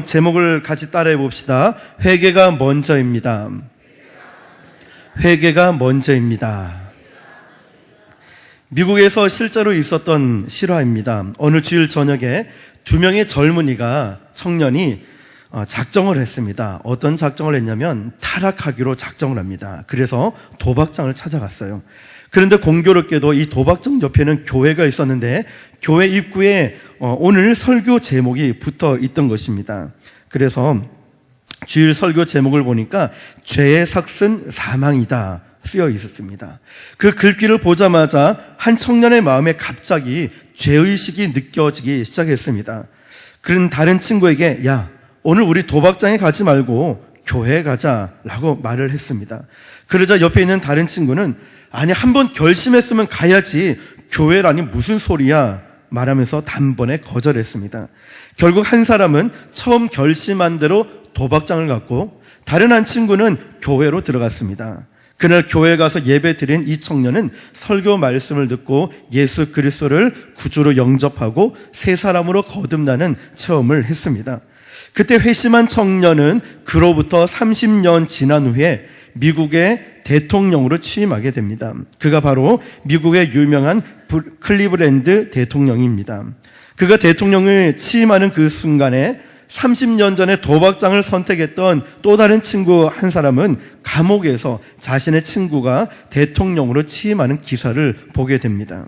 제목을 같이 따라해 봅시다. 회개가 먼저입니다. 회개가 먼저입니다. 미국에서 실제로 있었던 실화입니다. 어느 주일 저녁에 두 명의 청년이 작정을 했습니다. 어떤 작정을 했냐면 타락하기로 작정을 합니다. 그래서 도박장을 찾아갔어요. 그런데 공교롭게도 이 도박장 옆에는 교회가 있었는데 교회 입구에 오늘 설교 제목이 붙어 있던 것입니다. 그래서 주일 설교 제목을 보니까 죄의 삭은 사망이다 쓰여 있었습니다. 그 글귀를 보자마자 한 청년의 마음에 갑자기 죄의식이 느껴지기 시작했습니다. 그런 다른 친구에게 야, 오늘 우리 도박장에 가지 말고 교회에 가자라고 말을 했습니다. 그러자 옆에 있는 다른 친구는 아니, 한번 결심했으면 가야지 교회라니 무슨 소리야 말하면서 단번에 거절했습니다. 결국 한 사람은 처음 결심한 대로 도박장을 갔고 다른 한 친구는 교회로 들어갔습니다. 그날 교회에 가서 예배 드린 이 청년은 설교 말씀을 듣고 예수 그리스도를 구주로 영접하고 새 사람으로 거듭나는 체험을 했습니다. 그때 회심한 청년은 그로부터 30년 지난 후에 미국의 대통령으로 취임하게 됩니다. 그가 바로 미국의 유명한 클리브랜드 대통령입니다. 그가 대통령을 취임하는 그 순간에 30년 전에 도박장을 선택했던 또 다른 친구 한 사람은 감옥에서 자신의 친구가 대통령으로 취임하는 기사를 보게 됩니다.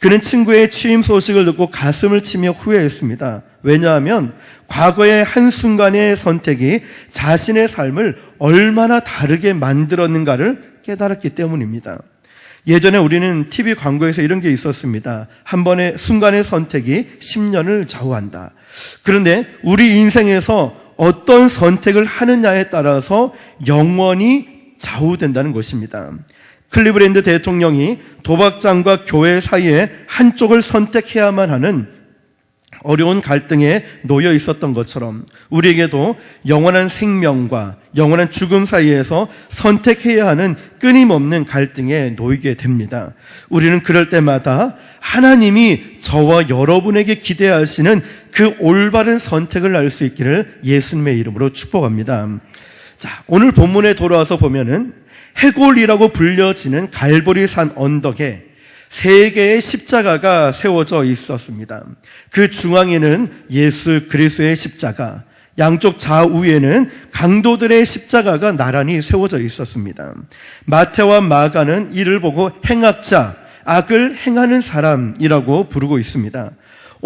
그는 친구의 취임 소식을 듣고 가슴을 치며 후회했습니다. 왜냐하면 과거의 한순간의 선택이 자신의 삶을 얼마나 다르게 만들었는가를 깨달았기 때문입니다. 예전에 우리는 TV 광고에서 이런 게 있었습니다. 한 번의 순간의 선택이 10년을 좌우한다. 그런데 우리 인생에서 어떤 선택을 하느냐에 따라서 영원히 좌우된다는 것입니다. 클리브랜드 대통령이 도박장과 교회 사이에 한쪽을 선택해야만 하는 어려운 갈등에 놓여 있었던 것처럼 우리에게도 영원한 생명과 영원한 죽음 사이에서 선택해야 하는 끊임없는 갈등에 놓이게 됩니다. 우리는 그럴 때마다 하나님이 저와 여러분에게 기대하시는 그 올바른 선택을 할 수 있기를 예수님의 이름으로 축복합니다. 자, 오늘 본문에 돌아와서 보면은 해골이라고 불려지는 갈보리 산 언덕에 3개의 십자가가 세워져 있었습니다. 그 중앙에는 예수 그리스도의 십자가, 양쪽 좌우에는 강도들의 십자가가 나란히 세워져 있었습니다. 마태와 마가는 이를 보고 행악자, 악을 행하는 사람이라고 부르고 있습니다.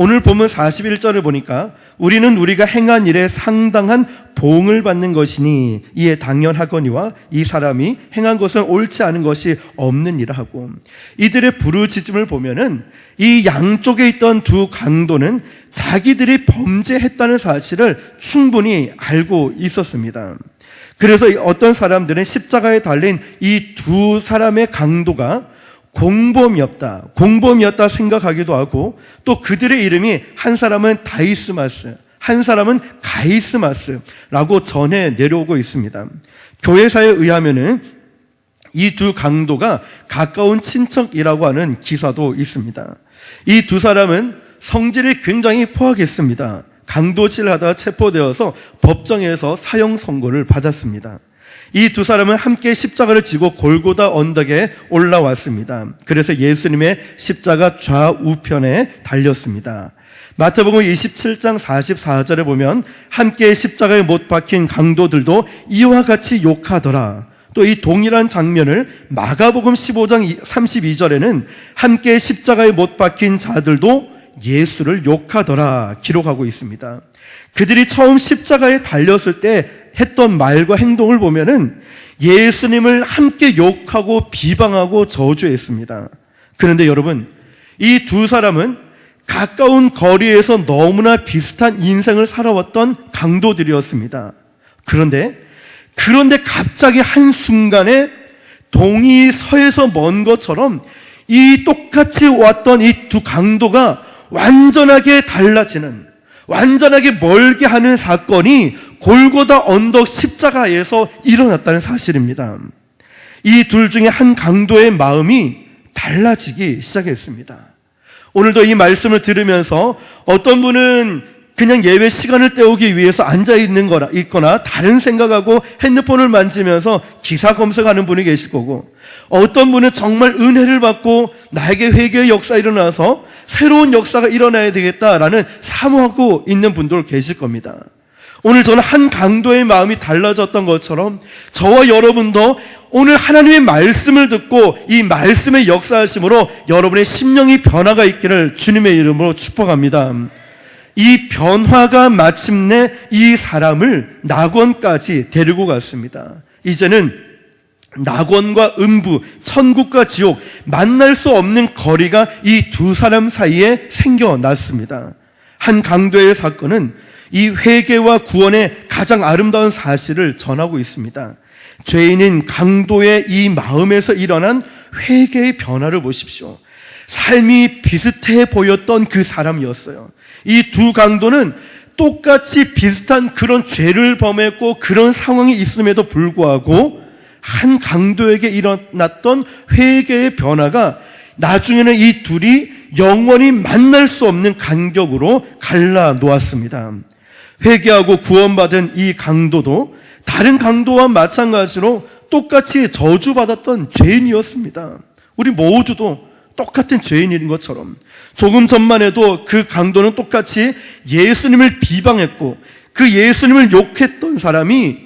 오늘 본문 41절을 보니까 우리는 우리가 행한 일에 상당한 보응을 받는 것이니 이에 당연하거니와 이 사람이 행한 것은 옳지 않은 것이 없느니라 하고, 이들의 부르짖음을 보면은 이 양쪽에 있던 두 강도는 자기들이 범죄했다는 사실을 충분히 알고 있었습니다. 그래서 어떤 사람들은 십자가에 달린 이 두 사람의 강도가 공범이었다 생각하기도 하고, 또 그들의 이름이 한 사람은 다이스마스, 한 사람은 가이스마스라고 전해 내려오고 있습니다. 교회사에 의하면은 이 두 강도가 가까운 친척이라고 하는 기사도 있습니다. 이 두 사람은 성질이 굉장히 포악했습니다. 강도질하다가 체포되어서 법정에서 사형 선고를 받았습니다. 이 두 사람은 함께 십자가를 지고 골고다 언덕에 올라왔습니다. 그래서 예수님의 십자가 좌우편에 달렸습니다. 마태복음 27장 44절에 보면 함께 십자가에 못 박힌 강도들도 이와 같이 욕하더라. 또 이 동일한 장면을 마가복음 15장 32절에는 함께 십자가에 못 박힌 자들도 예수를 욕하더라 기록하고 있습니다. 그들이 처음 십자가에 달렸을 때 했던 말과 행동을 보면은 예수님을 함께 욕하고 비방하고 저주했습니다. 그런데 여러분, 이 두 사람은 가까운 거리에서 너무나 비슷한 인생을 살아왔던 강도들이었습니다. 그런데 갑자기 한순간에 동이 서에서 먼 것처럼 이 똑같이 왔던 이 두 강도가 완전하게 달라지는, 완전하게 멀게 하는 사건이 골고다 언덕 십자가에서 일어났다는 사실입니다. 이 둘 중에 한 강도의 마음이 달라지기 시작했습니다. 오늘도 이 말씀을 들으면서 어떤 분은 그냥 예배 시간을 때우기 위해서 있거나 다른 생각하고 핸드폰을 만지면서 기사 검색하는 분이 계실 거고, 어떤 분은 정말 은혜를 받고 나에게 회개의 역사가 일어나서 새로운 역사가 일어나야 되겠다라는 사모하고 있는 분들 계실 겁니다. 오늘 저는 한 강도의 마음이 달라졌던 것처럼 저와 여러분도 오늘 하나님의 말씀을 듣고 이 말씀의 역사하심으로 여러분의 심령이 변화가 있기를 주님의 이름으로 축복합니다. 이 변화가 마침내 이 사람을 낙원까지 데리고 갔습니다. 이제는 낙원과 음부, 천국과 지옥, 만날 수 없는 거리가 이 두 사람 사이에 생겨났습니다. 한 강도의 사건은 이 회개와 구원의 가장 아름다운 사실을 전하고 있습니다. 죄인인 강도의 이 마음에서 일어난 회개의 변화를 보십시오. 삶이 비슷해 보였던 그 사람이었어요. 이 두 강도는 똑같이 비슷한 그런 죄를 범했고 그런 상황이 있음에도 불구하고 한 강도에게 일어났던 회개의 변화가 나중에는 이 둘이 영원히 만날 수 없는 간격으로 갈라 놓았습니다. 회개하고 구원받은 이 강도도 다른 강도와 마찬가지로 똑같이 저주받았던 죄인이었습니다. 우리 모두도 똑같은 죄인인 것처럼 조금 전만 해도 그 강도는 똑같이 예수님을 비방했고 그 예수님을 욕했던 사람이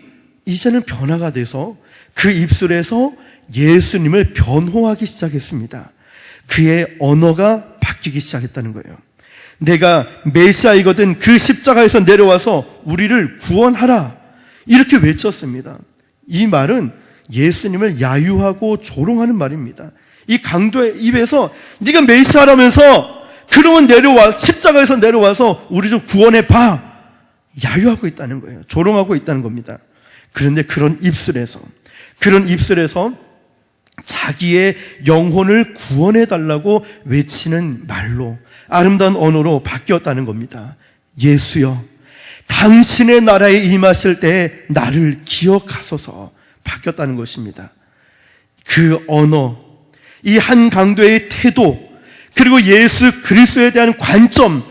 이제는 변화가 돼서 그 입술에서 예수님을 변호하기 시작했습니다. 그의 언어가 바뀌기 시작했다는 거예요. 내가 메시아이거든 그 십자가에서 내려와서 우리를 구원하라, 이렇게 외쳤습니다. 이 말은 예수님을 야유하고 조롱하는 말입니다. 이 강도의 입에서 네가 메시아라면서 그러면 십자가에서 내려와서 우리 좀 구원해봐, 야유하고 있다는 거예요. 조롱하고 있다는 겁니다. 그런데 그런 입술에서 자기의 영혼을 구원해달라고 외치는 말로, 아름다운 언어로 바뀌었다는 겁니다. 예수여, 당신의 나라에 임하실 때에 나를 기억하소서, 바뀌었다는 것입니다. 그 언어, 이 한 강도의 태도, 그리고 예수 그리스도에 대한 관점,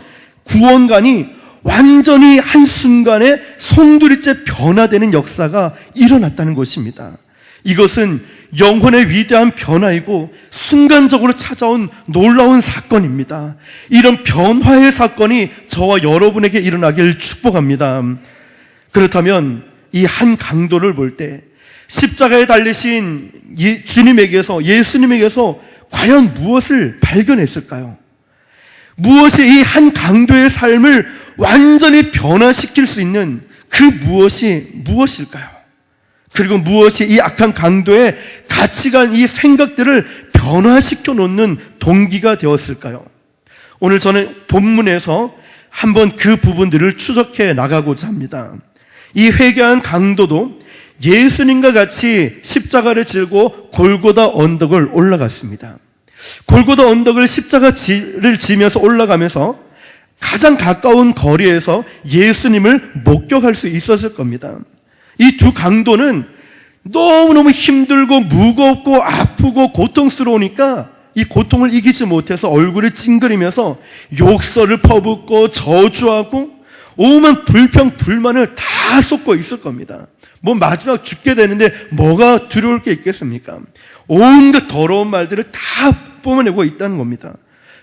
구원관이 완전히 한순간에 송두리째 변화되는 역사가 일어났다는 것입니다. 이것은 영혼의 위대한 변화이고 순간적으로 찾아온 놀라운 사건입니다. 이런 변화의 사건이 저와 여러분에게 일어나길 축복합니다. 그렇다면 이 한 강도를 볼 때 십자가에 달리신 예수님에게서 과연 무엇을 발견했을까요? 무엇이 이 한 강도의 삶을 완전히 변화시킬 수 있는 그 무엇이 무엇일까요? 그리고 무엇이 이 악한 강도의 가치관, 이 생각들을 변화시켜 놓는 동기가 되었을까요? 오늘 저는 본문에서 한번 그 부분들을 추적해 나가고자 합니다. 이 회개한 강도도 예수님과 같이 십자가를 지고 골고다 언덕을 올라갔습니다. 골고다 언덕을 십자가를 지면서 올라가면서 가장 가까운 거리에서 예수님을 목격할 수 있었을 겁니다. 이 두 강도는 너무너무 힘들고 무겁고 아프고 고통스러우니까 이 고통을 이기지 못해서 얼굴을 찡그리면서 욕설을 퍼붓고 저주하고 오만 불평 불만을 다 쏟고 있을 겁니다. 마지막 죽게 되는데 뭐가 두려울 게 있겠습니까? 온갖 더러운 말들을 다 뿜어내고 있다는 겁니다.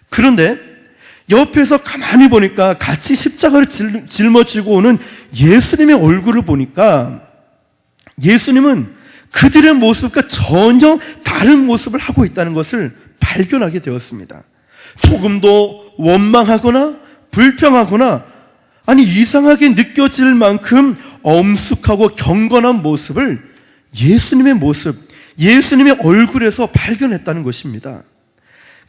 그런데 옆에서 가만히 보니까 같이 십자가를 짊어지고 오는 예수님의 얼굴을 보니까 예수님은 그들의 모습과 전혀 다른 모습을 하고 있다는 것을 발견하게 되었습니다. 조금도 원망하거나 불평하거나 이상하게 느껴질 만큼 엄숙하고 경건한 모습을 예수님의 얼굴에서 발견했다는 것입니다.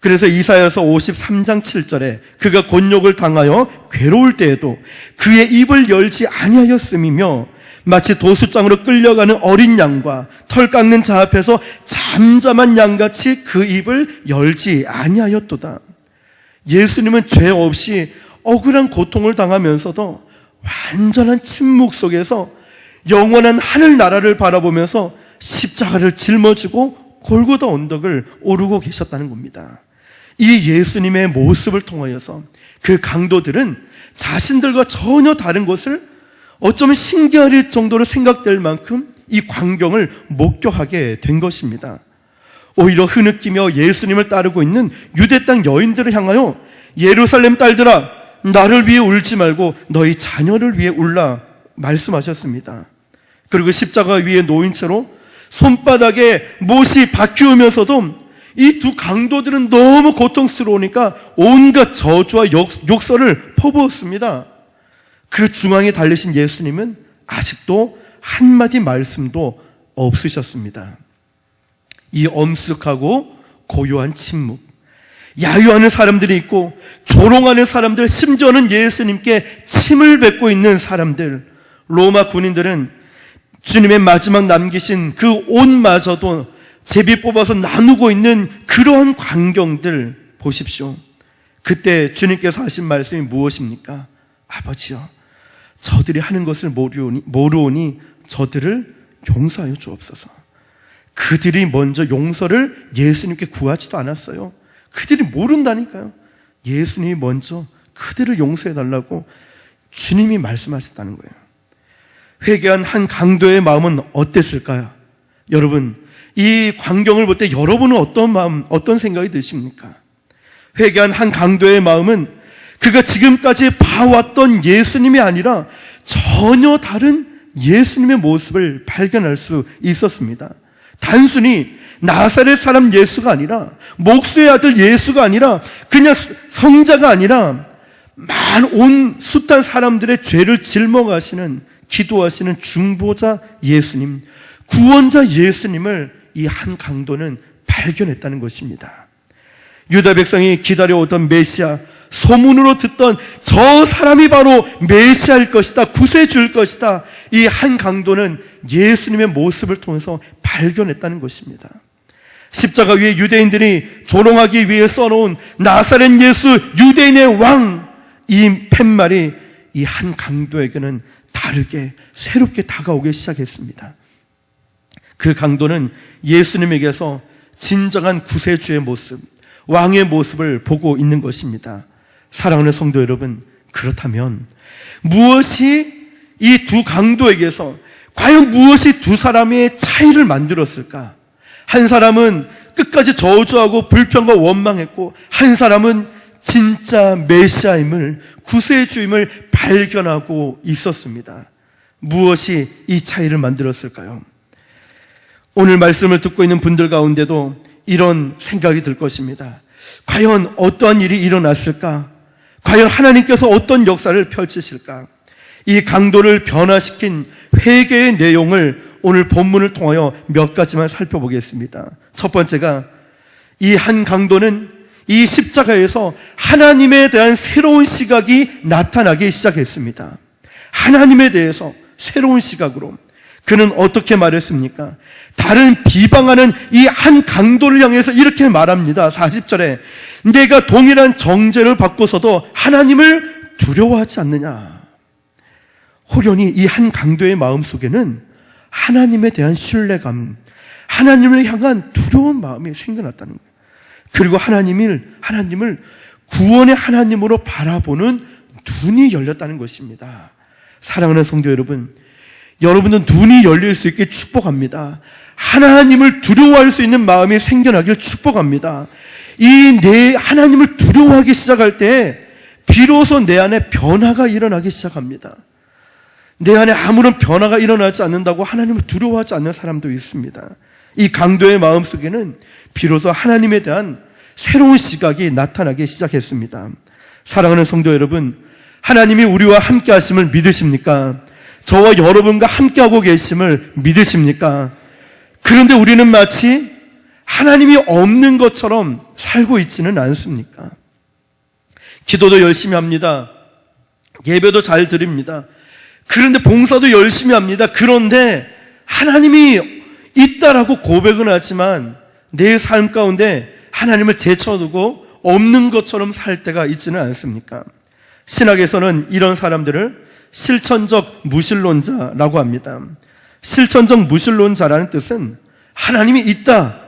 그래서 이사야서 53장 7절에 그가 곤욕을 당하여 괴로울 때에도 그의 입을 열지 아니하였음이며 마치 도수장으로 끌려가는 어린 양과 털 깎는 자 앞에서 잠잠한 양같이 그 입을 열지 아니하였도다. 예수님은 죄 없이 억울한 고통을 당하면서도 완전한 침묵 속에서 영원한 하늘나라를 바라보면서 십자가를 짊어지고 골고다 언덕을 오르고 계셨다는 겁니다. 이 예수님의 모습을 통하여서 그 강도들은 자신들과 전혀 다른 것을 어쩌면 신기할 정도로 생각될 만큼 이 광경을 목격하게 된 것입니다. 오히려 흐느끼며 예수님을 따르고 있는 유대 땅 여인들을 향하여 예루살렘 딸들아, 나를 위해 울지 말고 너희 자녀를 위해 울라 말씀하셨습니다. 그리고 십자가 위에 놓인 채로 손바닥에 못이 박히우면서도 이 두 강도들은 너무 고통스러우니까 온갖 저주와 욕설을 퍼부었습니다. 그 중앙에 달리신 예수님은 아직도 한마디 말씀도 없으셨습니다. 이 엄숙하고 고요한 침묵, 야유하는 사람들이 있고 조롱하는 사람들, 심지어는 예수님께 침을 뱉고 있는 사람들, 로마 군인들은 주님의 마지막 남기신 그 옷마저도 제비 뽑아서 나누고 있는 그러한 광경들 보십시오. 그때 주님께서 하신 말씀이 무엇입니까? 아버지여, 저들이 하는 것을 모르오니 저들을 용서하여 주옵소서. 그들이 먼저 용서를 예수님께 구하지도 않았어요. 그들이 모른다니까요. 예수님이 먼저 그들을 용서해달라고 주님이 말씀하셨다는 거예요. 회개한 한 강도의 마음은 어땠을까요? 여러분, 이 광경을 볼 때 여러분은 어떤 마음, 어떤 생각이 드십니까? 회개한 한 강도의 마음은 그가 지금까지 봐왔던 예수님이 아니라 전혀 다른 예수님의 모습을 발견할 수 있었습니다. 단순히 나사렛 사람 예수가 아니라, 목수의 아들 예수가 아니라, 그냥 성자가 아니라 온 숱한 사람들의 죄를 짊어가시는, 기도하시는 중보자 예수님, 구원자 예수님을 이 한 강도는 발견했다는 것입니다. 유다 백성이 기다려오던 메시아, 소문으로 듣던 저 사람이 바로 메시아일 것이다, 구세주일 것이다, 이 한 강도는 예수님의 모습을 통해서 발견했다는 것입니다. 십자가 위에 유대인들이 조롱하기 위해 써놓은 나사렛 예수, 유대인의 왕, 이 팻말이 이 한 강도에게는 다르게 새롭게 다가오기 시작했습니다. 그 강도는 예수님에게서 진정한 구세주의 모습, 왕의 모습을 보고 있는 것입니다. 사랑하는 성도 여러분, 그렇다면 무엇이 이 두 강도에게서, 과연 무엇이 두 사람의 차이를 만들었을까? 한 사람은 끝까지 저주하고 불평과 원망했고, 한 사람은 진짜 메시아임을, 구세주임을 발견하고 있었습니다. 무엇이 이 차이를 만들었을까요? 오늘 말씀을 듣고 있는 분들 가운데도 이런 생각이 들 것입니다. 과연 어떠한 일이 일어났을까? 과연 하나님께서 어떤 역사를 펼치실까? 이 강도를 변화시킨 회개의 내용을 오늘 본문을 통하여 몇 가지만 살펴보겠습니다. 첫 번째가, 이 한 강도는 이 십자가에서 하나님에 대한 새로운 시각이 나타나기 시작했습니다. 하나님에 대해서 새로운 시각으로 그는 어떻게 말했습니까? 다른 비방하는 이 한 강도를 향해서 이렇게 말합니다. 40절에 내가 동일한 정죄를 받고서도 하나님을 두려워하지 않느냐. 호련히 이 한 강도의 마음속에는 하나님에 대한 신뢰감, 하나님을 향한 두려운 마음이 생겨났다는 거예요. 그리고 하나님을 구원의 하나님으로 바라보는 눈이 열렸다는 것입니다. 사랑하는 성도 여러분, 여러분은 눈이 열릴 수 있게 축복합니다. 하나님을 두려워할 수 있는 마음이 생겨나길 축복합니다. 내 하나님을 두려워하기 시작할 때 비로소 내 안에 변화가 일어나기 시작합니다. 내 안에 아무런 변화가 일어나지 않는다고 하나님을 두려워하지 않는 사람도 있습니다. 이 강도의 마음속에는 비로소 하나님에 대한 새로운 시각이 나타나기 시작했습니다. 사랑하는 성도 여러분, 하나님이 우리와 함께 하심을 믿으십니까? 저와 여러분과 함께하고 계심을 믿으십니까? 그런데 우리는 마치 하나님이 없는 것처럼 살고 있지는 않습니까? 기도도 열심히 합니다. 예배도 잘 드립니다. 그런데 봉사도 열심히 합니다. 그런데 하나님이 있다라고 고백은 하지만 내 삶 가운데 하나님을 제쳐두고 없는 것처럼 살 때가 있지는 않습니까? 신학에서는 이런 사람들을 실천적 무신론자라고 합니다. 실천적 무신론자라는 뜻은 하나님이 있다,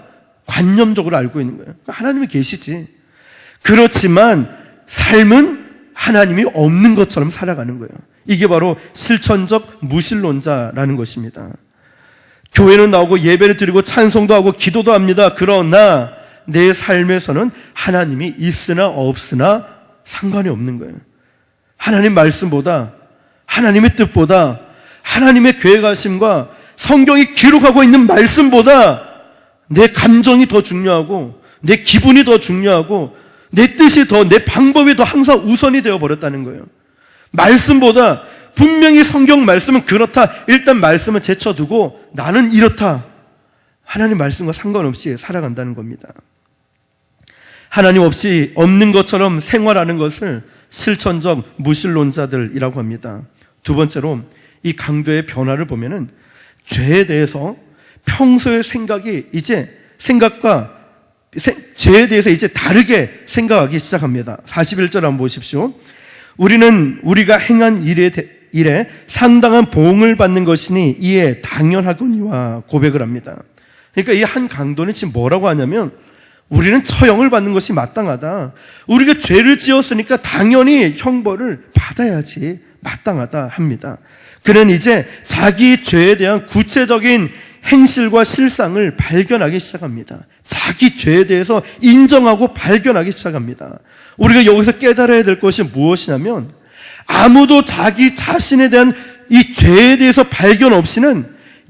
관념적으로 알고 있는 거예요. 하나님이 계시지. 그렇지만 삶은 하나님이 없는 것처럼 살아가는 거예요. 이게 바로 실천적 무신론자라는 것입니다. 교회는 나오고 예배를 드리고 찬송도 하고 기도도 합니다. 그러나 내 삶에서는 하나님이 있으나 없으나 상관이 없는 거예요. 하나님 말씀보다, 하나님의 뜻보다, 하나님의 계획하심과 성경이 기록하고 있는 말씀보다 내 감정이 더 중요하고 내 기분이 더 중요하고 내 뜻이 더, 내 방법이 더 항상 우선이 되어버렸다는 거예요. 말씀보다 분명히 성경 말씀은 그렇다. 일단 말씀을 제쳐두고 나는 이렇다. 하나님 말씀과 상관없이 살아간다는 겁니다. 하나님 없이 없는 것처럼 생활하는 것을 실천적 무신론자들이라고 합니다. 두 번째로 이 강도의 변화를 보면은 죄에 대해서 평소의 생각이 이제 죄에 대해서 이제 다르게 생각하기 시작합니다. 41절 한번 보십시오. 우리는 우리가 행한 일에 상당한 보응을 받는 것이니 이에 당연하거니와 고백을 합니다. 그러니까 이 한 강도는 지금 뭐라고 하냐면 우리는 처형을 받는 것이 마땅하다. 우리가 죄를 지었으니까 당연히 형벌을 받아야지 마땅하다 합니다. 그는 이제 자기 죄에 대한 구체적인 행실과 실상을 발견하기 시작합니다. 자기 죄에 대해서 인정하고 발견하기 시작합니다. 우리가 여기서 깨달아야 될 것이 무엇이냐면 아무도 자기 자신에 대한 이 죄에 대해서 발견 없이는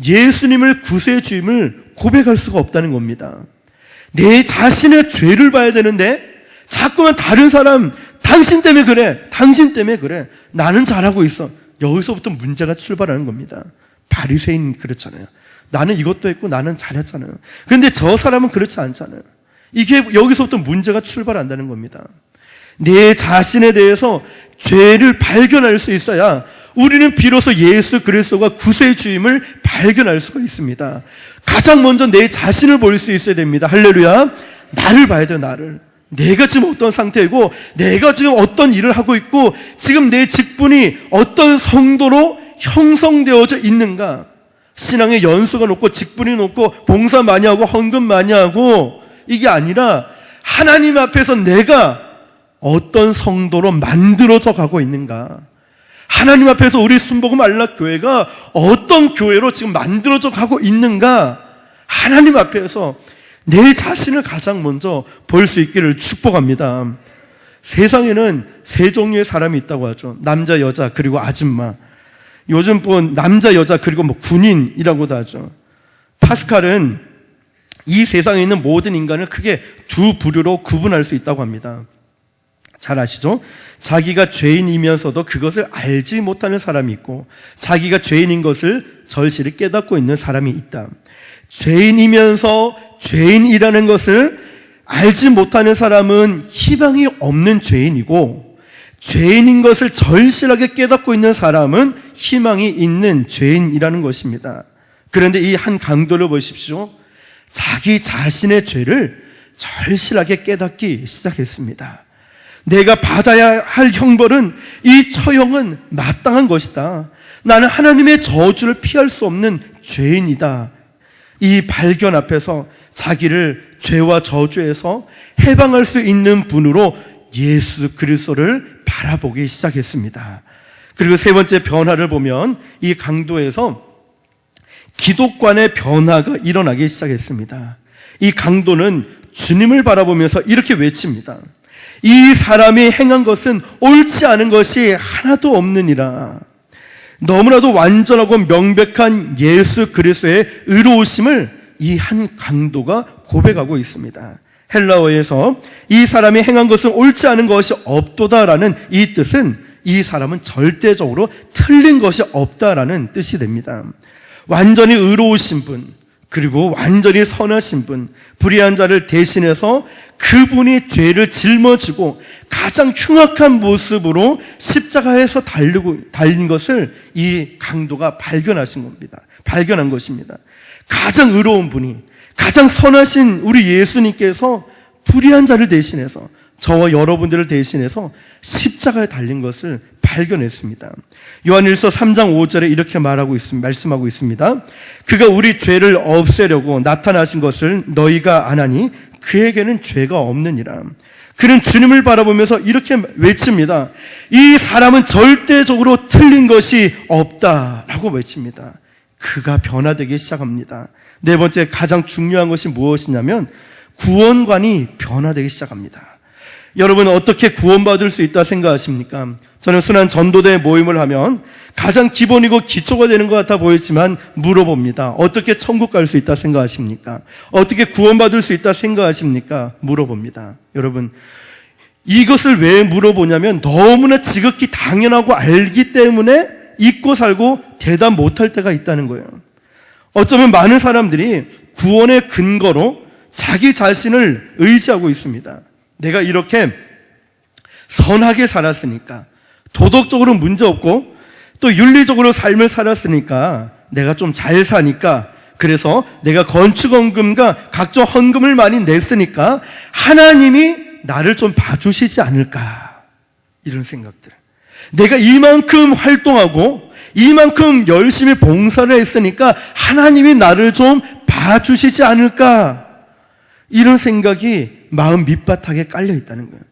예수님을 구세주임을 고백할 수가 없다는 겁니다. 내 자신의 죄를 봐야 되는데 자꾸만 다른 사람, 당신 때문에 그래, 당신 때문에 그래, 나는 잘하고 있어. 여기서부터 문제가 출발하는 겁니다. 바리새인 그렇잖아요. 나는 이것도 했고 나는 잘했잖아요. 그런데 저 사람은 그렇지 않잖아요. 이게 여기서부터 문제가 출발한다는 겁니다. 내 자신에 대해서 죄를 발견할 수 있어야 우리는 비로소 예수 그리스도가 구세주임을 발견할 수가 있습니다. 가장 먼저 내 자신을 볼 수 있어야 됩니다. 할렐루야. 나를 봐야 돼요. 나를. 내가 지금 어떤 상태이고 내가 지금 어떤 일을 하고 있고 지금 내 직분이 어떤 성도로 형성되어져 있는가. 신앙의 연수가 높고 직분이 높고 봉사 많이 하고 헌금 많이 하고 이게 아니라 하나님 앞에서 내가 어떤 성도로 만들어져 가고 있는가. 하나님 앞에서 우리 순복음 안락교회가 어떤 교회로 지금 만들어져 가고 있는가. 하나님 앞에서 내 자신을 가장 먼저 볼 수 있기를 축복합니다. 세상에는 세 종류의 사람이 있다고 하죠. 남자, 여자, 그리고 아줌마. 요즘 본 남자, 여자, 그리고 군인이라고도 하죠. 파스칼은 이 세상에 있는 모든 인간을 크게 두 부류로 구분할 수 있다고 합니다. 잘 아시죠? 자기가 죄인이면서도 그것을 알지 못하는 사람이 있고 자기가 죄인인 것을 절실히 깨닫고 있는 사람이 있다. 죄인이면서 죄인이라는 것을 알지 못하는 사람은 희망이 없는 죄인이고 죄인인 것을 절실하게 깨닫고 있는 사람은 희망이 있는 죄인이라는 것입니다. 그런데 이 한 강도를 보십시오. 자기 자신의 죄를 절실하게 깨닫기 시작했습니다. 내가 받아야 할 형벌은 이 처형은 마땅한 것이다. 나는 하나님의 저주를 피할 수 없는 죄인이다. 이 발견 앞에서 자기를 죄와 저주에서 해방할 수 있는 분으로 예수 그리스도를 바라보기 시작했습니다. 그리고 세 번째 변화를 보면 이 강도에서 기독관의 변화가 일어나기 시작했습니다. 이 강도는 주님을 바라보면서 이렇게 외칩니다. 이 사람이 행한 것은 옳지 않은 것이 하나도 없느니라. 너무나도 완전하고 명백한 예수 그리스도의 의로우심을 이 한 강도가 고백하고 있습니다. 헬라어에서 이 사람이 행한 것은 옳지 않은 것이 없도다라는 이 뜻은 이 사람은 절대적으로 틀린 것이 없다라는 뜻이 됩니다. 완전히 의로우신 분, 그리고 완전히 선하신 분, 불의한 자를 대신해서 그분이 죄를 짊어지고 가장 흉악한 모습으로 십자가에서 달린 것을 이 강도가 발견한 것입니다. 가장 의로운 분이, 가장 선하신 우리 예수님께서 불의한 자를 대신해서, 저와 여러분들을 대신해서 십자가에 달린 것을 발견했습니다. 요한일서 3장 5절에 이렇게 말씀하고 있습니다. 그가 우리 죄를 없애려고 나타나신 것을 너희가 아나니 그에게는 죄가 없느니라. 그는 주님을 바라보면서 이렇게 외칩니다. 이 사람은 절대적으로 틀린 것이 없다라고 외칩니다. 그가 변화되기 시작합니다. 네 번째, 가장 중요한 것이 무엇이냐면 구원관이 변화되기 시작합니다. 여러분, 어떻게 구원받을 수 있다 생각하십니까? 저는 순환 전도대 모임을 하면 가장 기본이고 기초가 되는 것 같아 보이지만 물어봅니다. 어떻게 천국 갈 수 있다 생각하십니까? 어떻게 구원받을 수 있다 생각하십니까? 물어봅니다. 여러분, 이것을 왜 물어보냐면 너무나 지극히 당연하고 알기 때문에 잊고 살고 대답 못할 때가 있다는 거예요. 어쩌면 많은 사람들이 구원의 근거로 자기 자신을 의지하고 있습니다. 내가 이렇게 선하게 살았으니까, 도덕적으로 문제없고 또 윤리적으로 삶을 살았으니까, 내가 좀 잘 사니까, 그래서 내가 건축원금과 각종 헌금을 많이 냈으니까 하나님이 나를 좀 봐주시지 않을까, 이런 생각들. 내가 이만큼 활동하고 이만큼 열심히 봉사를 했으니까 하나님이 나를 좀 봐주시지 않을까, 이런 생각이 마음 밑바닥에 깔려 있다는 거예요.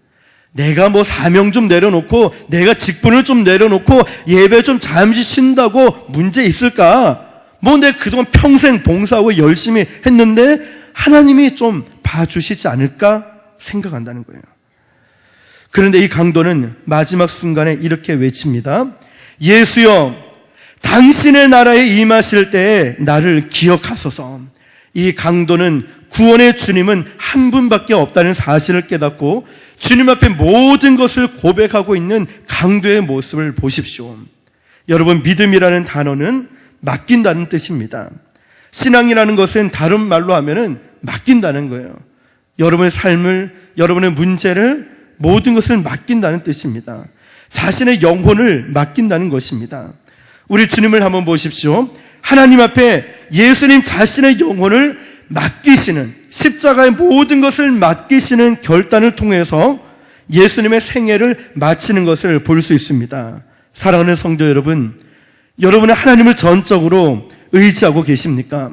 내가 뭐 사명 좀 내려놓고, 내가 직분을 좀 내려놓고 예배 좀 잠시 쉰다고 문제 있을까? 뭐 내가 그동안 평생 봉사하고 열심히 했는데 하나님이 좀 봐주시지 않을까 생각한다는 거예요. 그런데 이 강도는 마지막 순간에 이렇게 외칩니다. 예수여, 당신의 나라에 임하실 때에 나를 기억하소서. 이 강도는 구원의 주님은 한 분밖에 없다는 사실을 깨닫고 주님 앞에 모든 것을 고백하고 있는 강도의 모습을 보십시오. 여러분, 믿음이라는 단어는 맡긴다는 뜻입니다. 신앙이라는 것은 다른 말로 하면은 맡긴다는 거예요. 여러분의 삶을, 여러분의 문제를, 모든 것을 맡긴다는 뜻입니다. 자신의 영혼을 맡긴다는 것입니다. 우리 주님을 한번 보십시오. 하나님 앞에 예수님 자신의 영혼을 맡기시는, 십자가의 모든 것을 맡기시는 결단을 통해서 예수님의 생애를 마치는 것을 볼 수 있습니다. 사랑하는 성도 여러분, 여러분은 하나님을 전적으로 의지하고 계십니까?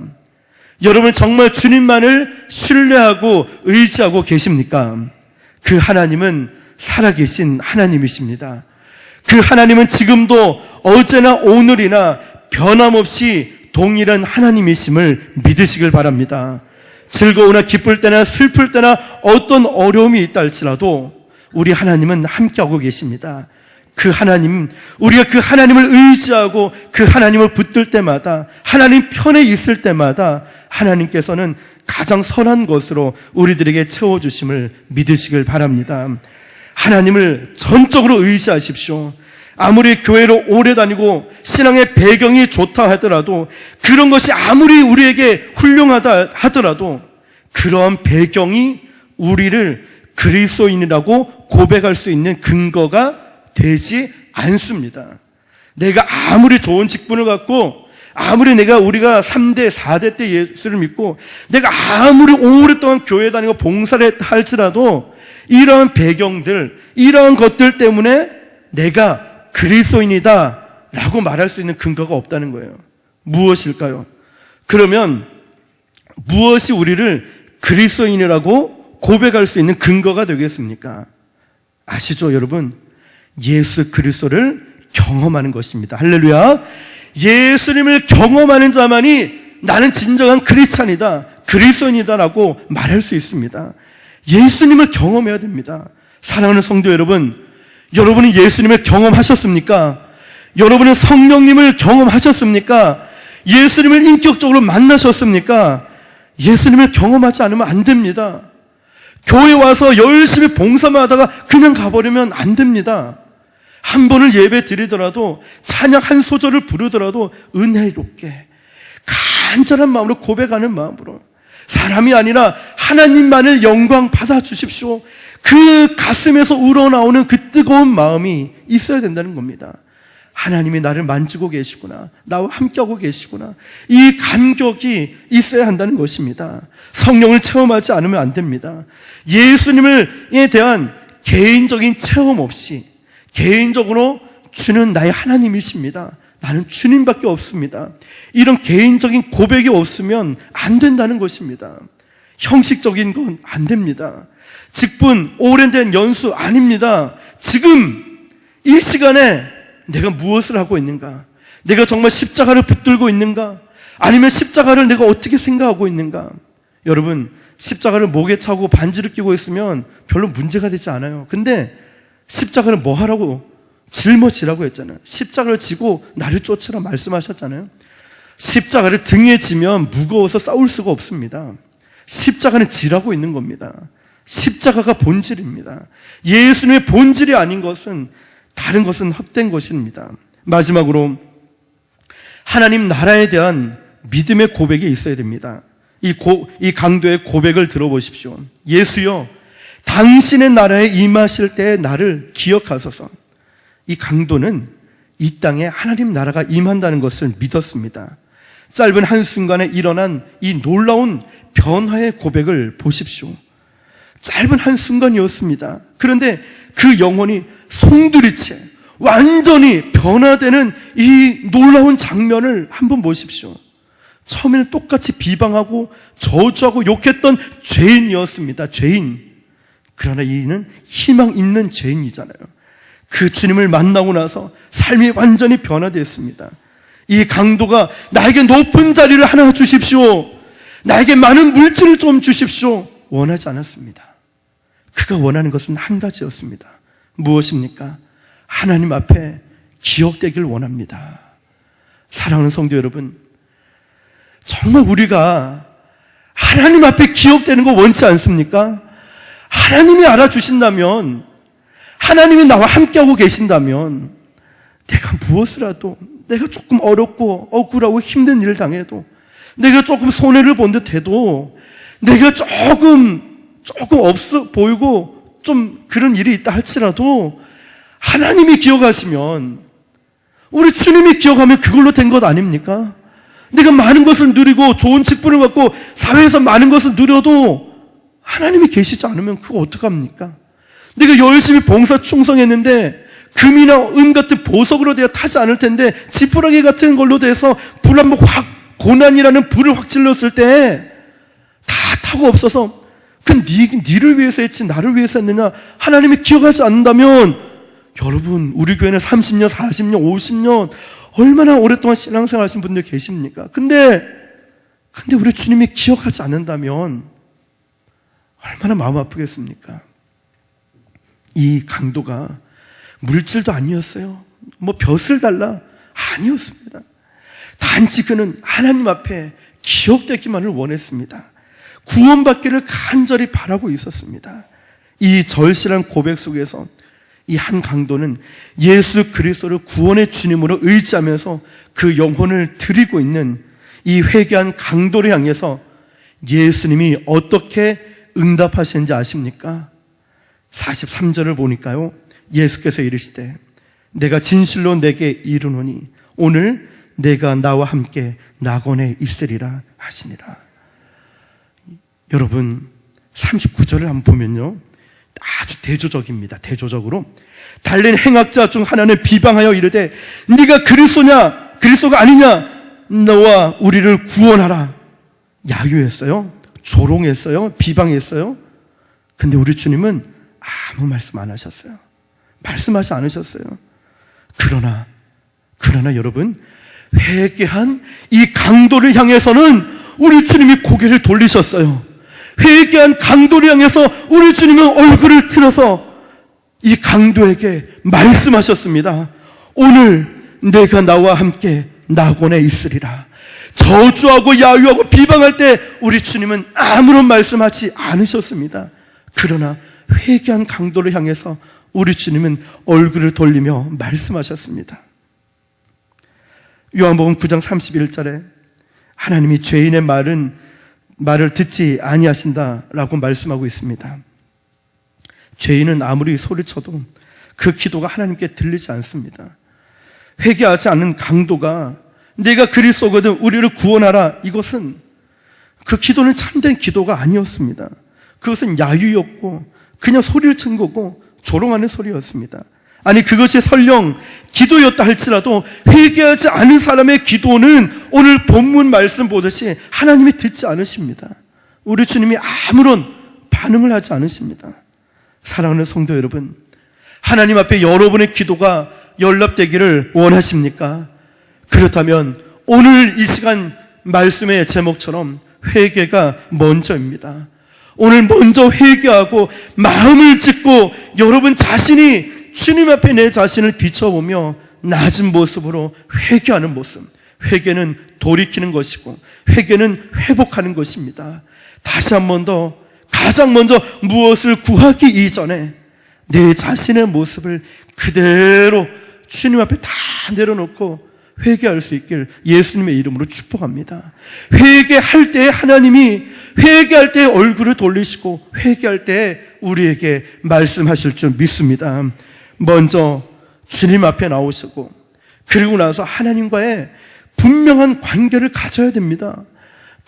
여러분 정말 주님만을 신뢰하고 의지하고 계십니까? 그 하나님은 살아계신 하나님이십니다. 그 하나님은 지금도 어제나 오늘이나 변함없이 동일한 하나님이심을 믿으시길 바랍니다. 즐거우나 기쁠 때나 슬플 때나 어떤 어려움이 있다 할지라도 우리 하나님은 함께하고 계십니다. 그 하나님, 우리가 그 하나님을 의지하고 그 하나님을 붙들 때마다, 하나님 편에 있을 때마다 하나님께서는 가장 선한 것으로 우리들에게 채워주심을 믿으시길 바랍니다. 하나님을 전적으로 의지하십시오. 아무리 교회로 오래 다니고 신앙의 배경이 좋다 하더라도, 그런 것이 아무리 우리에게 훌륭하다 하더라도 그러한 배경이 우리를 그리스도인이라고 고백할 수 있는 근거가 되지 않습니다. 내가 아무리 좋은 직분을 갖고, 아무리 우리가 3대, 4대 때 예수를 믿고, 내가 아무리 오랫동안 교회 다니고 봉사를 할지라도 이러한 배경들, 이러한 것들 때문에 내가 그리스도인이다 라고 말할 수 있는 근거가 없다는 거예요. 무엇일까요? 그러면 무엇이 우리를 그리스도인이라고 고백할 수 있는 근거가 되겠습니까? 아시죠, 여러분? 예수 그리스도를 경험하는 것입니다. 할렐루야. 예수님을 경험하는 자만이 나는 진정한 크리스찬이다, 그리스도인이다라고 말할 수 있습니다. 예수님을 경험해야 됩니다. 사랑하는 성도 여러분, 여러분이 예수님을 경험하셨습니까? 여러분은 성령님을 경험하셨습니까? 예수님을 인격적으로 만나셨습니까? 예수님을 경험하지 않으면 안 됩니다. 교회 와서 열심히 봉사만 하다가 그냥 가버리면 안 됩니다. 한 번을 예배 드리더라도, 찬양 한 소절을 부르더라도 은혜롭게 간절한 마음으로 고백하는 마음으로, 사람이 아니라 하나님만을 영광 받아 주십시오, 그 가슴에서 우러나오는 그 뜨거운 마음이 있어야 된다는 겁니다. 하나님이 나를 만지고 계시구나, 나와 함께하고 계시구나, 이 감격이 있어야 한다는 것입니다. 성령을 체험하지 않으면 안 됩니다. 예수님에 대한 개인적인 체험 없이, 개인적으로 주는 나의 하나님이십니다, 나는 주님밖에 없습니다, 이런 개인적인 고백이 없으면 안 된다는 것입니다. 형식적인 건 안 됩니다. 직분, 오랜된 연수 아닙니다. 지금 이 시간에 내가 무엇을 하고 있는가? 내가 정말 십자가를 붙들고 있는가? 아니면 십자가를 내가 어떻게 생각하고 있는가? 여러분, 십자가를 목에 차고 반지를 끼고 있으면 별로 문제가 되지 않아요. 근데 십자가를 뭐 하라고? 짊어지라고 했잖아요. 십자가를 지고 나를 쫓으라 말씀하셨잖아요. 십자가를 등에 지면 무거워서 싸울 수가 없습니다. 십자가는 지라고 있는 겁니다. 십자가가 본질입니다. 예수님의 본질이 아닌 것은, 다른 것은 헛된 것입니다. 마지막으로 하나님 나라에 대한 믿음의 고백이 있어야 됩니다. 이 강도의 고백을 들어보십시오. 예수여, 당신의 나라에 임하실 때의 나를 기억하소서. 이 강도는 이 땅에 하나님 나라가 임한다는 것을 믿었습니다. 짧은 한순간에 일어난 이 놀라운 변화의 고백을 보십시오. 짧은 한순간이었습니다. 그런데 그 영혼이 송두리째 완전히 변화되는 이 놀라운 장면을 한번 보십시오. 처음에는 똑같이 비방하고 저주하고 욕했던 죄인이었습니다. 죄인. 그러나 이는 희망 있는 죄인이잖아요. 그 주님을 만나고 나서 삶이 완전히 변화됐습니다. 이 강도가 나에게 높은 자리를 하나 주십시오, 나에게 많은 물질을 좀 주십시오 원하지 않았습니다. 그가 원하는 것은 한 가지였습니다. 무엇입니까? 하나님 앞에 기억되길 원합니다. 사랑하는 성도 여러분, 정말 우리가 하나님 앞에 기억되는 거 원치 않습니까? 하나님이 알아주신다면, 하나님이 나와 함께하고 계신다면, 내가 무엇이라도, 내가 조금 어렵고 억울하고 힘든 일을 당해도, 내가 조금 손해를 본 듯 해도, 내가 조금 없어 보이고 좀 그런 일이 있다 할지라도 하나님이 기억하시면, 우리 주님이 기억하면 그걸로 된 것 아닙니까? 내가 많은 것을 누리고 좋은 직분을 갖고 사회에서 많은 것을 누려도 하나님이 계시지 않으면 그거 어떡합니까? 내가 열심히 봉사 충성했는데 금이나 은 같은 보석으로 되어 타지 않을 텐데 지푸라기 같은 걸로 돼서 불 한번 확, 고난이라는 불을 확 질렀을 때 다 타고 없어서 그 니를 위해서 했지 나를 위해서 했느냐, 하나님이 기억하지 않는다면, 여러분 우리 교회는 30년, 40년, 50년 얼마나 오랫동안 신앙생활 하신 분들 계십니까? 근데 우리 주님이 기억하지 않는다면 얼마나 마음 아프겠습니까? 이 강도가 물질도 아니었어요. 뭐 벼슬 달라 아니었습니다. 단지 그는 하나님 앞에 기억되기만을 원했습니다. 구원받기를 간절히 바라고 있었습니다. 이 절실한 고백 속에서 이 한 강도는 예수 그리스도를 구원의 주님으로 의지하면서 그 영혼을 드리고 있는 이 회개한 강도를 향해서 예수님이 어떻게 응답하시는지 아십니까? 43절을 보니까요, 예수께서 이르시되 내가 진실로 내게 이르노니 오늘 내가 나와 함께 낙원에 있으리라 하시니라. 여러분 39절을 한번 보면요, 아주 대조적입니다. 대조적으로 달린 행악자 중 하나는 비방하여 이르되 네가 그리스도냐, 그리스도가 아니냐, 너와 우리를 구원하라. 야유했어요, 조롱했어요, 비방했어요. 근데 우리 주님은 아무 말씀 안 하셨어요. 말씀하지 않으셨어요. 그러나 여러분, 회개한 이 강도를 향해서는 우리 주님이 고개를 돌리셨어요. 회개한 강도를 향해서 우리 주님은 얼굴을 틀어서 이 강도에게 말씀하셨습니다. 오늘 내가 나와 함께 낙원에 있으리라. 저주하고 야유하고 비방할 때 우리 주님은 아무런 말씀하지 않으셨습니다. 그러나 회개한 강도를 향해서 우리 주님은 얼굴을 돌리며 말씀하셨습니다. 요한복음 9장 31절에 하나님이 죄인의 말을 듣지 아니하신다라고 말씀하고 있습니다. 죄인은 아무리 소리쳐도 그 기도가 하나님께 들리지 않습니다. 회개하지 않는 강도가 내가 그리스도거든 우리를 구원하라, 이것은, 그 기도는 참된 기도가 아니었습니다. 그것은 야유였고 그냥 소리를 친 거고 조롱하는 소리였습니다. 아니, 그것이 설령 기도였다 할지라도 회개하지 않은 사람의 기도는 오늘 본문 말씀 보듯이 하나님이 듣지 않으십니다. 우리 주님이 아무런 반응을 하지 않으십니다. 사랑하는 성도 여러분, 하나님 앞에 여러분의 기도가 연락되기를 원하십니까? 그렇다면 오늘 이 시간 말씀의 제목처럼 회개가 먼저입니다. 오늘 먼저 회개하고 마음을 찢고 여러분 자신이 주님 앞에 내 자신을 비춰보며 낮은 모습으로 회개하는 모습. 회개는 돌이키는 것이고 회개는 회복하는 것입니다. 다시 한 번 더 가장 먼저 무엇을 구하기 이전에 내 자신의 모습을 그대로 주님 앞에 다 내려놓고 회개할 수 있길 예수님의 이름으로 축복합니다. 회개할 때 하나님이 회개할 때 얼굴을 돌리시고 회개할 때 우리에게 말씀하실 줄 믿습니다. 먼저 주님 앞에 나오시고 그리고 나서 하나님과의 분명한 관계를 가져야 됩니다.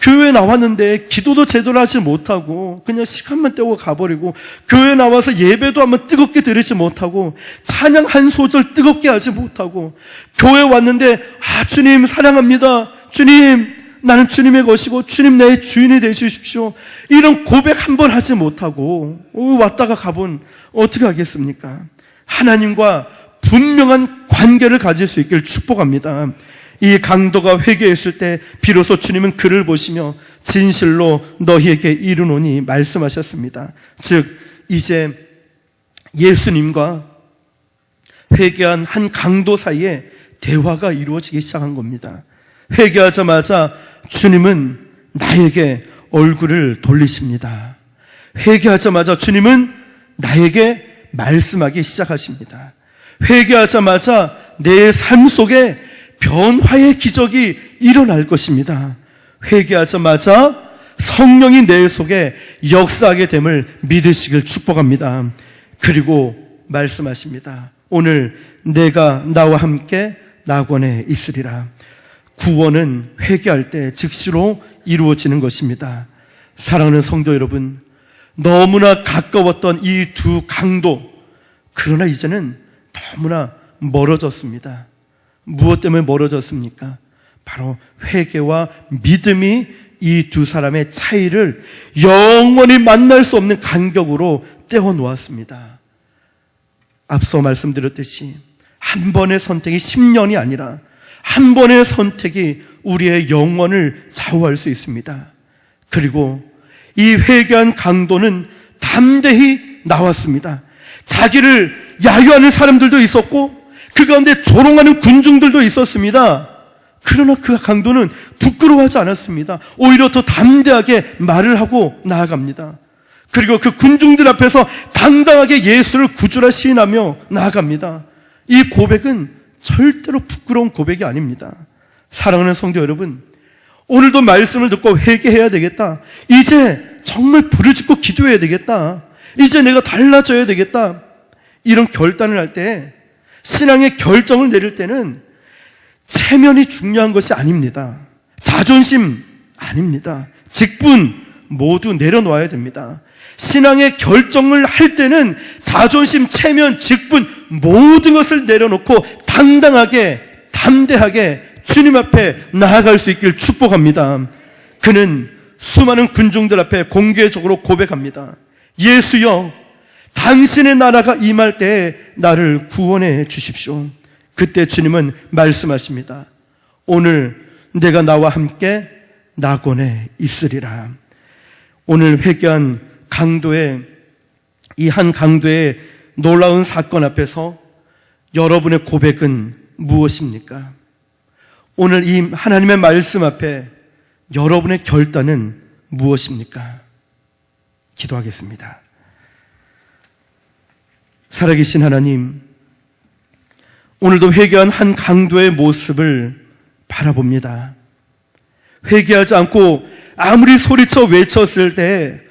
교회에 나왔는데 기도도 제대로 하지 못하고 그냥 시간만 때우고 가버리고 교회에 나와서 예배도 한번 뜨겁게 드리지 못하고 찬양 한 소절 뜨겁게 하지 못하고 교회에 왔는데 주님 사랑합니다. 주님 나는 주님의 것이고 주님 내 주인이 되주십시오. 이런 고백 한 번 하지 못하고 왔다가 가본 어떻게 하겠습니까? 하나님과 분명한 관계를 가질 수 있길 축복합니다. 이 강도가 회개했을 때 비로소 주님은 그를 보시며 진실로 너희에게 이르노니 말씀하셨습니다. 즉 이제 예수님과 회개한 한 강도 사이에 대화가 이루어지기 시작한 겁니다. 회개하자마자 주님은 나에게 얼굴을 돌리십니다. 회개하자마자 주님은 나에게 말씀하기 시작하십니다. 회개하자마자 내 삶 속에 변화의 기적이 일어날 것입니다. 회개하자마자 성령이 내 속에 역사하게 됨을 믿으시길 축복합니다. 그리고 말씀하십니다. 오늘 내가 나와 함께 낙원에 있으리라. 구원은 회개할 때 즉시로 이루어지는 것입니다. 사랑하는 성도 여러분, 너무나 가까웠던 이 두 강도, 그러나 이제는 너무나 멀어졌습니다. 무엇 때문에 멀어졌습니까? 바로 회개와 믿음이 이 두 사람의 차이를 영원히 만날 수 없는 간격으로 떼어놓았습니다. 앞서 말씀드렸듯이 한 번의 선택이 10년이 아니라 한 번의 선택이 우리의 영혼을 좌우할 수 있습니다. 그리고 이 회개한 강도는 담대히 나왔습니다. 자기를 야유하는 사람들도 있었고 그 가운데 조롱하는 군중들도 있었습니다. 그러나 그 강도는 부끄러워하지 않았습니다. 오히려 더 담대하게 말을 하고 나아갑니다. 그리고 그 군중들 앞에서 당당하게 예수를 구주라 시인하며 나아갑니다. 이 고백은 절대로 부끄러운 고백이 아닙니다. 사랑하는 성도 여러분, 오늘도 말씀을 듣고 회개해야 되겠다. 이제 정말 부르짖고 기도해야 되겠다. 이제 내가 달라져야 되겠다. 이런 결단을 할 때, 신앙의 결정을 내릴 때는 체면이 중요한 것이 아닙니다. 자존심 아닙니다. 직분 모두 내려놓아야 됩니다. 신앙의 결정을 할 때는 자존심, 체면, 직분 모든 것을 내려놓고 당당하게, 담대하게 주님 앞에 나아갈 수 있길 축복합니다. 그는 수많은 군중들 앞에 공개적으로 고백합니다. 예수여, 당신의 나라가 임할 때에 나를 구원해 주십시오. 그때 주님은 말씀하십니다. 오늘 내가 나와 함께 낙원에 있으리라. 오늘 회개한 강도의, 이 한 강도의 놀라운 사건 앞에서 여러분의 고백은 무엇입니까? 오늘 이 하나님의 말씀 앞에 여러분의 결단은 무엇입니까? 기도하겠습니다. 살아계신 하나님, 오늘도 회개한 한 강도의 모습을 바라봅니다. 회개하지 않고 아무리 소리쳐 외쳤을 때